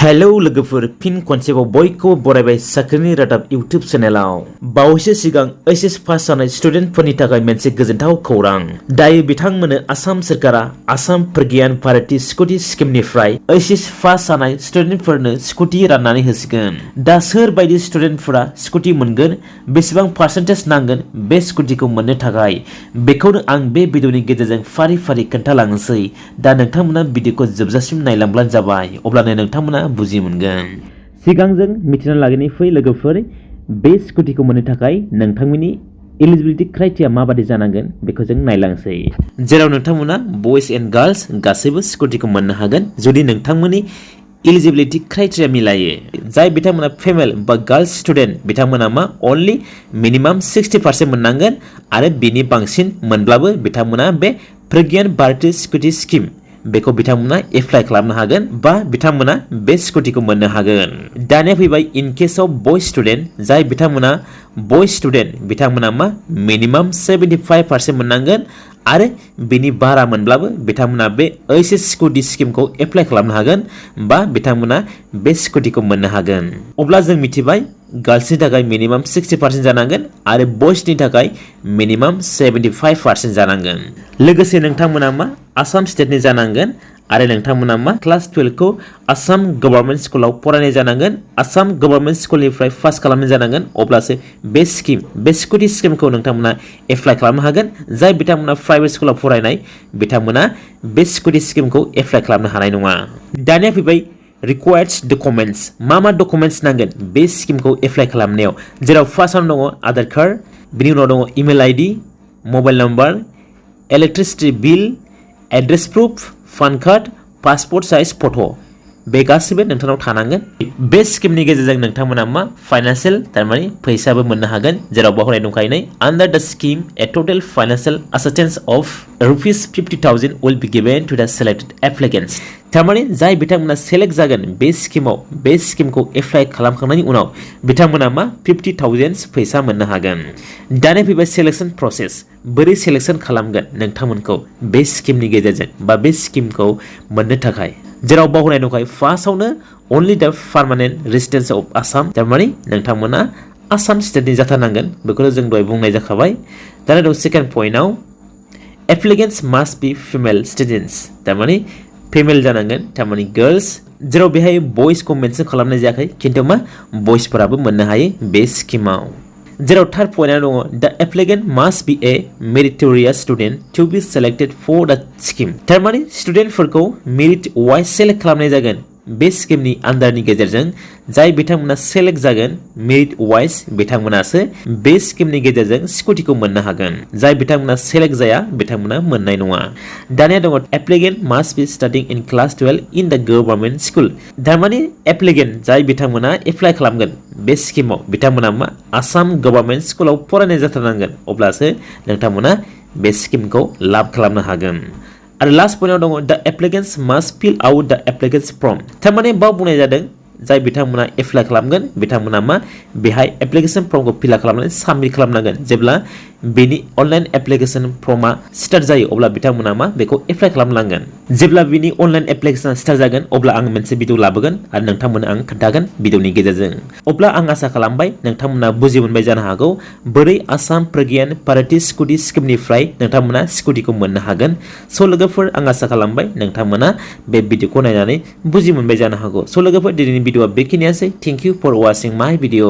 hello लोगोफोर फिन खनसेबाव बयखौबो बरायबाय साख्रिनि रादाब इउट्युब चेनेलाव बावैसो सिगां एचएस पास जानाय स्टुडेन्टफोरनि थाखाय मोनसे गोजोनथाव खौरां दायो बिथांमोननो आसाम सोरखारा आसाम प्रज्ञान भारती स्कुटि स्किमनिफ्राय एचएस पास जानाय स्टुडेन्टफोरनो स्कुटि राननानै होसिगोन दा सोर बायदि स्टुडेन्टफोरा स्कुटि मोनगोन बेसेबां पार्सेन्टेज नांगोन बे स्कुटिखौ मोननो थाखाय बेखौनो आं बे भिडिअनि गेजेरजों फारि फारि खोन्थालांनोसै दा नोंथांमोना भिडिअखौ जोबजासिम नायलांब्लानो जाबाय अब्लानो नोंथांमोना बुजि मोनगोन सिगां जों मिथिना लागोनि फै लोगोफोर बे स्कुटिखौ मोननो थाखाय नोंथांमोननि एलिजिबिलिटी क्राइटेरिया माबादि जानांगोन बेखौ जों नायलांसै जेराव नोंथांमोना बयज एन्ड गार्ल्स गासैबो स्कुटिखौ मोननो हागोन जुदि नोंथांमोननि एलिजिबिलिटी क्राइटेरिया मिलायो जाय बिथांमोना फेमेल बा गार्ल्स स्टुडेन्ट बिथांमोना मा अनलि मिनिमाम 60% मोननांगोन आरो बिनि बांसिन मोनब्लाबो बिथांमोना बे प्रज्ञान भारती स्कुटि स्किम बेखौ बिथांमोना एप्लाइ खालामनो हागोन बा बिथांमोना बे स्कुटिखौ मोननो हागोन दानिया फैबाय इन केस अफ बय स्टुडेन्ट जाय बिथांमोना बय स्टुडेन्ट बिथांमोना मा मिनिमाम 75% मोननांगोन आरो बिनि बारा मोनब्लाबो बिथांमोना बे एचएस स्कुटि स्किमखौ एप्लाइ खालामनो हागोन बा बिथांमोना बे स्कुटिखौ मोननो हागोन अब्ला जों मिथिबाय गार्ल्सनि थाखाय मिनिमाम 60% जानांगोन आरो बयसनि थाखाय मिनिमाम 75% जानांगोन लोगोसे नोंथांमोना मा आसाम स्टेटनि जानांगोन आरो नोंथांमोना मा क्लास 12 खौ आसाम गभर्नमेन्ट स्कुलाव फरायनाय जानांगोन आसाम गभर्नमेन्ट स्कुलनिफ्राय पास खालामनाय जानांगोन अब्लासो बे स्कुटि स्किमखौ नोंथांमोना एप्लाइ खालामनो हागोन जाय बिथांमोना प्राइभेट स्कुलाव फरायनाय बिथांमोना बे स्कुटि स्किमखौ एप्लाइ खालामनो हानाय नङा दानिया फैबाय रिक्वायर्ड डकुमेन्ट्स मा डकुमेन्ट्स नांगोन बे स्किमखौ एप्लाइ खालामनायाव जेराव फार्स्टआवनो दङ आधार कार्ड बिनि उनाव दङ email ID mobile number electricity bill address proof PAN card passport size photo' बे गासिबो नोंथांनाव थानांगोन बे स्किमनि गेजेरजों नोंथांमोना मा फाइनान्सियेल थारमाने फैसाबो मोननो हागोन जेराव बावनाय दंखायो under the scheme a total financial assistance of ₹50,000 will be given to the selected applicants थारमाने जाय बिथांमोना सेलेक्ट जागोन बे स्किमखौ एप्लाइ खालामखांनायनि उनाव बिथांमोना मा 50,000 फैसा मोननो हागोन दानिया फैबाय सेलेक्शन प्रसेस बोरै सेलेक्शन खालामगोन नोंथांमोनखौ बे स्किमनि गेजेरजों बा बे स्किमखौ मोननो थाखाय जेराव बावनाय दंखायो फार्स्टआवनो अनलि द पार्मानेन्ट रेसिडेन्स अफ आसाम थारमाने नोंथांमोना आसाम स्टेटनि जाथारनांगोन बेखौनो जों दहाय बुंनाय जाखाबाय दानिया दं सेकेन्ड पइन्टआव applicants must be female students थारमाने फेमेल जानांगोन थारमाने गर्ल्स जेराव बेहाय बयसखौ मेनसन खालामनाय जायाखै खिन्थु मा बयसफोराबो मोननो हायो बे स्किमाव जेराव थार्ड पइन्टआव दङ the applicant must be a meritorious student to be selected for the scheme थारमाने स्टुडेन्टफोरखौ मेरिट वाइज सेलेक्ट खालामनाय जागोन बे स्किमनि आन्डारनि गेजेरजों जाय बिथांमोना सेलेक्ट जागोन मेरिट वाइज बिथांमोनासो बे स्किमनि गेजेरजों स्कुटिखौ मोननो हागोन जाय बिथांमोना सेलेक्ट जाया बिथांमोना मोननाय नङा दानिया दङ applicant must B स्टाडिं in class 12 in the government school थारमाने एप्लिकेन्ट जाय बिथांमोना एप्लाइ खालामगोन बे स्किमाव बिथांमोना मा आसाम गभर्नमेन्ट स्कुलाव फरायनाय जाथारनांगोन अब्लासो नोंथांमोना बे स्किमखौ लाभ खालामनो हागोन आरो लास्ट पइन्टआव दङ द एप्लिकेन्ट्स मास्ट फिल आउट द एप्लिकेन्ट्स फर्म थारमाने बाव बुंनाय जादों जाय बिथांमोना एप्लाइ खालामगोन बिथांमोना मा बेहाय एप्लिकेसन फर्मखौ फिल खालामनानै साबमिट खालामनांगोन जेब्ला बेनि अनलाइन एप्लिकेसन फर्मा स्टार्ट जायो अब्ला बिथांमोना मा बेखौ एप्लाइ खालामनांगोन जेब्ला बिनि अनलाइन एप्लिकेसना स्टार्ट जागोन अब्ला आं मोनसे भिडिअ लाबोगोन आरो नोंथांमोननो आं खोन्थागोन भिडिअनि गेजेरजों अब्ला आं आसा खालामबाय नोंथांमोना बुजि मोनबाय जानो हागौ बोरै आसाम प्रज्ञान भारती स्कुटि स्किमनिफ्राय नोंथांमोना स्कुटिखौ मोननो हागोन स' लोगोफोर आं आसा खालामबाय नोंथांमोना बे भिडिअखौ नायनानै बुजि मोनबाय जानो हागौ स' लोगोफोर दिनैनि भिडिअआ बेखिनियानोसै थेंक इउ फर वाचिं माय भिडिअ